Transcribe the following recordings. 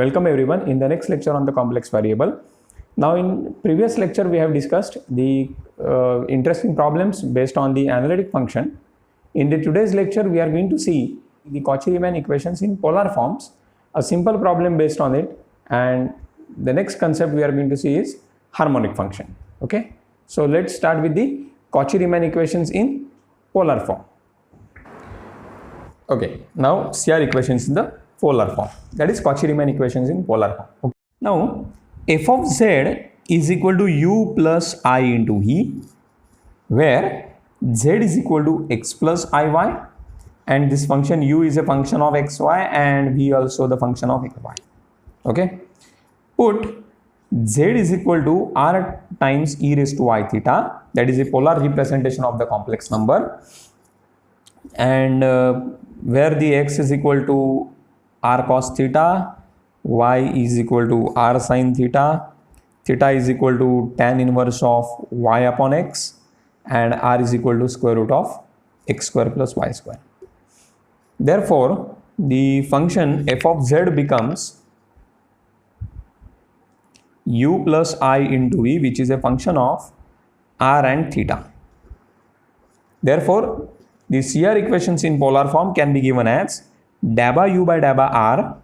Welcome everyone in the next lecture on the complex variable. Now in previous lecture we have discussed the interesting problems based on the analytic function. In the today's lecture we are going to see the Cauchy-Riemann equations in polar forms, a simple problem based on it, and the next concept we are going to see is harmonic function. Okay, so let's start with the Cauchy-Riemann equations in polar form. Okay, now CR equations in the polar form, that is Cauchy-Riemann equations in polar form. Okay. Now f of z is equal to u plus I into v, where z is equal to x plus iy, and this function u is a function of xy and v also the function of xy. Okay, put z is equal to r times e raised to I theta, that is a polar representation of the complex number, and where the x is equal to r cos theta, y is equal to r sin theta, theta is equal to tan inverse of y upon x, and r is equal to square root of x square plus y square. Therefore, the function f of z becomes u plus I into v, which is a function of r and theta. Therefore, the CR equations in polar form can be given as dabba u by dabba r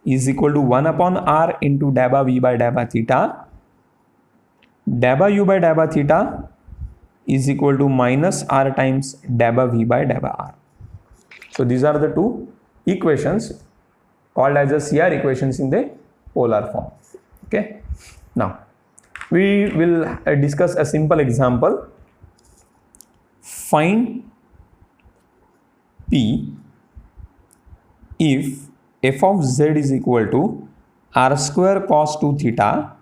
is equal to 1 upon r into dabba v by dabba theta. Dabba u by dabba theta is equal to minus r times dabba v by dabba r. So these are the two equations called as the CR equations in the polar form. Okay. Now we will discuss a simple example. Find P if f of z is equal to r square cos 2 theta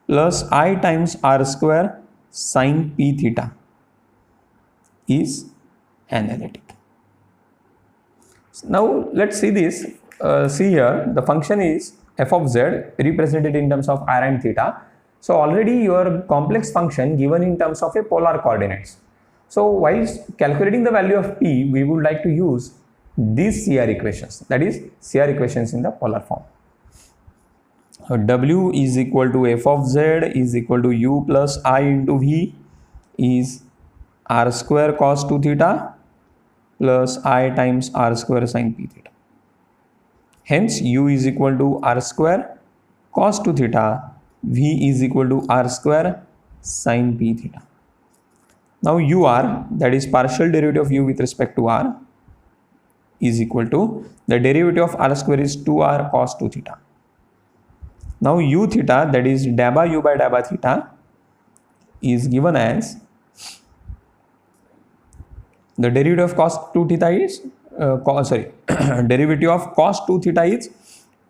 plus I times r square sin p theta is analytic. Now let's see this. See here, the function is f of z represented in terms of r and theta. So already your complex function given in terms of a polar coordinates. So while calculating the value of p, we would like to use these CR equations, that is CR equations in the polar form. So w is equal to f of z is equal to u plus I into v is r square cos 2 theta plus I times r square sin p theta. Hence u is equal to r square cos 2 theta, v is equal to r square sin p theta. Now ur, that is partial derivative of u with respect to r, is equal to the derivative of r square is 2r cos 2 theta. Now u theta, that is dabba u by dabba theta, is given as the derivative of cos 2 theta is derivative of cos 2 theta is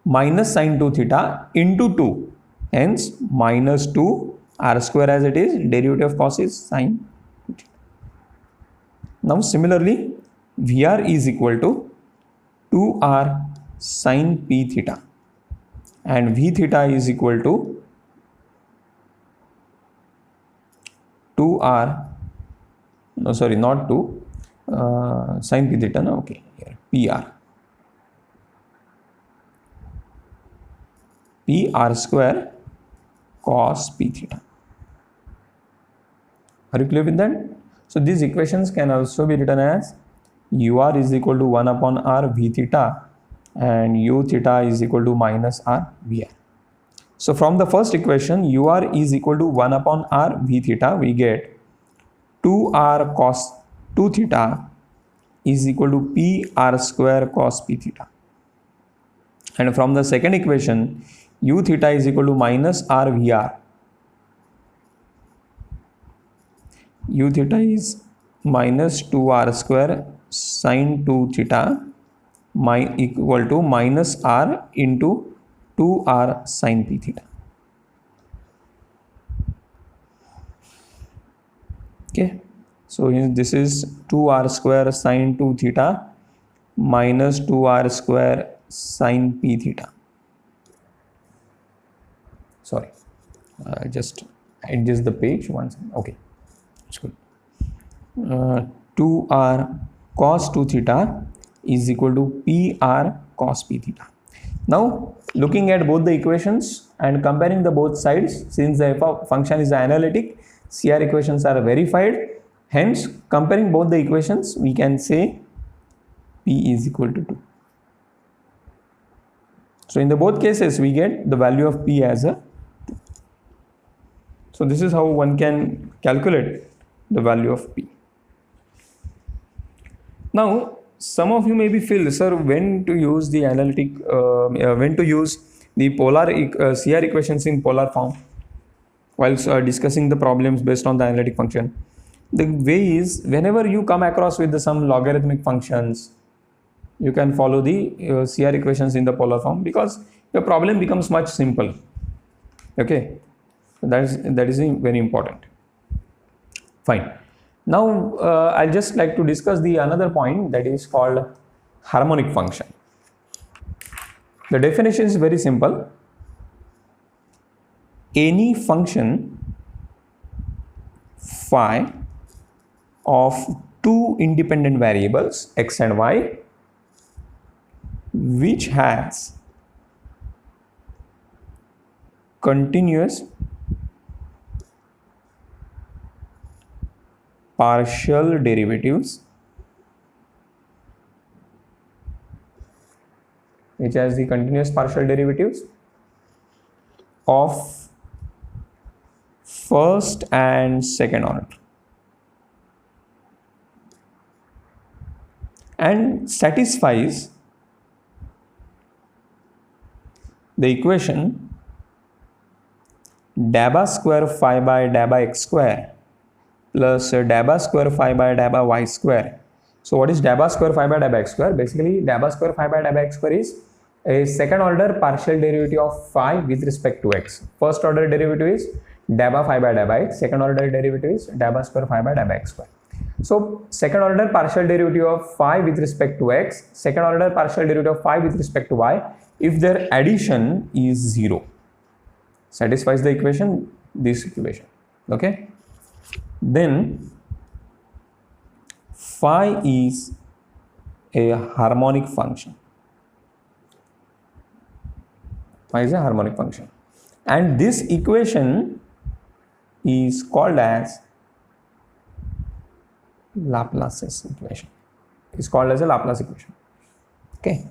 minus sin 2 theta into 2, hence minus 2 r square as it is, derivative of cos is sin 2 theta. Now similarly, Vr is equal to 2r sin p theta, and v theta is equal to 2r, no sorry, not 2, sin p theta, no, okay, here pr square cos p theta. Are you clear with that? So these equations can also be written as ur is equal to 1 upon r v theta and u theta is equal to minus r vr. So from the first equation ur is equal to 1 upon r v theta, we get 2r cos 2 theta is equal to p r square cos p theta. And from the second equation u theta is equal to minus r vr, u theta is minus 2r square sin 2 theta equal to minus r into 2r sin p theta. Okay, so this is 2r square sin 2 theta minus 2r square sin p theta. Sorry, just adjust the page once. Okay, it's good. 2r cos 2 theta is equal to pr cos p theta. Now Looking at both the equations and comparing the both sides, since the f function is analytic, CR equations are verified. Hence, comparing both the equations, we can say P is equal to 2. So in the both cases, we get the value of P as a 2. So this is how one can calculate the value of P. Now, some of you may be feel, sir, when to use the analytic, when to use the polar CR equations in polar form while discussing the problems based on the analytic function. The way is, whenever you come across with some logarithmic functions, you can follow the CR equations in the polar form, because your problem becomes much simple. Okay, so that is very important. Fine. Now I'll just like to discuss the another point, that is called harmonic function. The definition is very simple. Any function phi of two independent variables x and y which has continuous partial derivatives, which has the continuous partial derivatives of first and second order, and satisfies the equation dabba square phi by dabba x square plus dabba square phi by dabba y square. So what is dabba square phi by dabba x square? Basically, dabba square phi by dabba x square is a second order partial derivative of phi with respect to x. First order derivative is dabba phi by dabba x. Second order derivative is dabba square phi by dabba x square. So second order partial derivative of phi with respect to x, second order partial derivative of phi with respect to y, if their addition is 0, satisfies the equation, this equation. Okay. Then phi is a harmonic function. Phi is a harmonic function, and this equation is called as Laplace's equation. It's called as a Laplace equation. Okay.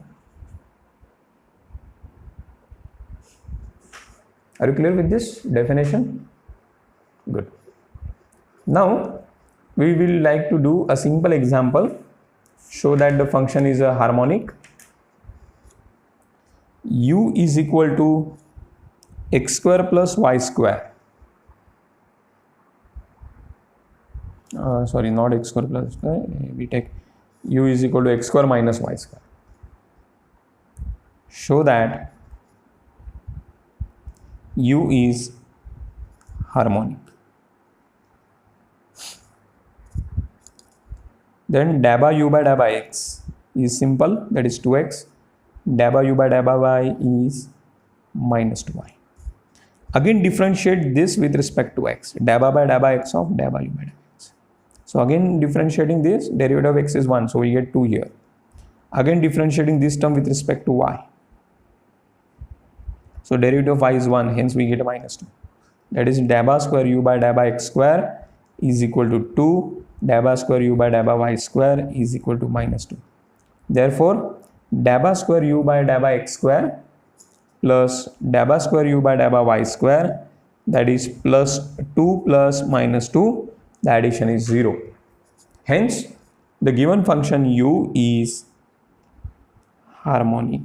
Are you clear with this definition? Good. Now we will like to do a simple example, show that the function is a harmonic. U is equal to x square plus y square. Sorry, not x square plus y. We take u is equal to x square minus y square. Show that u is harmonic. Then dabba u by dabba x is simple, that is 2x. Dabba u by dabba y is minus 2y. Again differentiate this with respect to x. Dabba by dabba x of dabba u by dabba x. So again differentiating this, derivative of x is 1, so we get 2 here. Again differentiating this term with respect to y. So derivative of y is 1, hence we get a minus 2. That is dabba square u by dabba x square is equal to 2. Dabba square u by dabba y square is equal to minus 2. Therefore, dabba square u by dabba x square plus dabba square u by dabba y square, that is plus 2 plus minus 2, the addition is 0. Hence, the given function u is harmonic.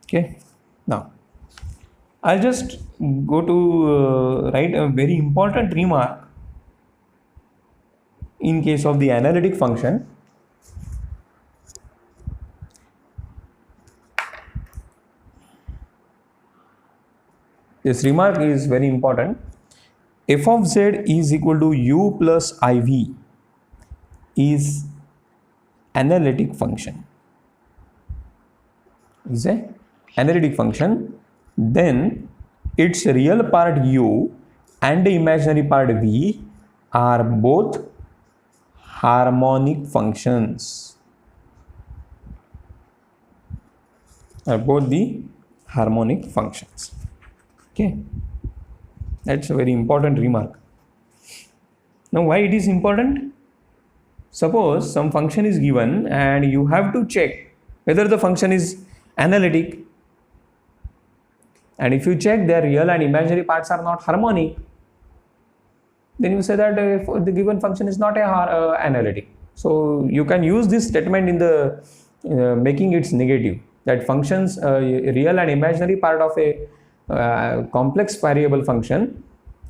Okay. Now, I'll just go to write a very important remark in case of the analytic function. This remark is very important. F of z is equal to u plus iv is analytic function. Is a analytic function. Then its real part u and the imaginary part v are both harmonic functions. are both the harmonic functions. Okay, that's a very important remark. Now, why it is important? Suppose some function is given and you have to check whether the function is analytic, and if you check their real and imaginary parts are not harmonic, then you say that the given function is not a analytic. So you can use this statement in the making its negative, that functions real and imaginary part of a complex variable function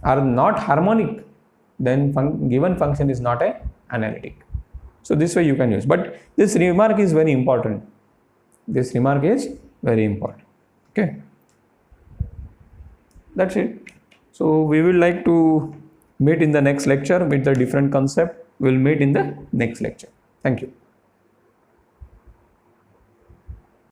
are not harmonic, then given function is not a analytic. So this way you can use, but this remark is very important. This remark is very important. Okay, that's it. So we will like to meet in the next lecture with a different concept. We'll meet in the next lecture. Thank you.